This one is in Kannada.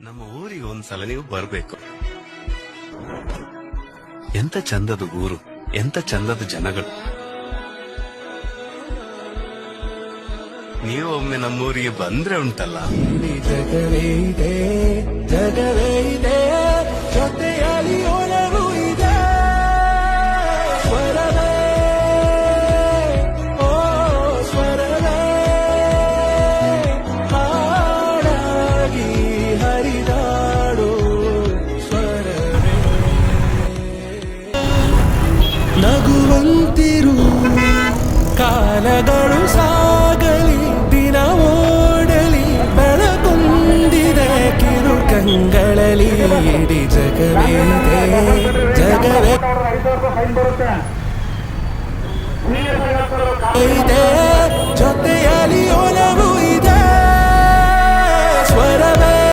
ನಮ್ಮ ಊರಿಗೆ ಒಂದ್ಸಲ ನೀವು ಬರ್ಬೇಕು. ಎಂತ ಚಂದದ ಊರು, ಎಂತ ಚಂದದ ಜನಗಳು. ನೀವು ಒಮ್ಮೆ ನಮ್ಮೂರಿಗೆ ಬಂದ್ರೆ ಉಂಟಲ್ಲ, ಜಗವೇ ಇದೆ, ಜಗವೇ ಇದೆ, ಜೊತೆಯಲ್ಲಿ ಒಲವು ಇದೆ. ಸ್ವರವೇ ಓ ಸ್ವರವೇ ಹಾಡಾಗಿ ಹರಿದಾಡು ಸ್ವರವೇ. ನಗುವಂತಿರು ಕಾಲಗಳು ಸಾಗಲಿ, ದಿನ ಓಡಲಿ, ಬೆಳಕೊಂದಿದೆ ಕಿರು ಕಂಗಳಲ್ಲಿ. ಇಡೀ ಜಗವೇ ಇದೆ, ಜಗವೇ ಇದೆ, ಜೊತೆಯಲ್ಲಿ ಒಲವು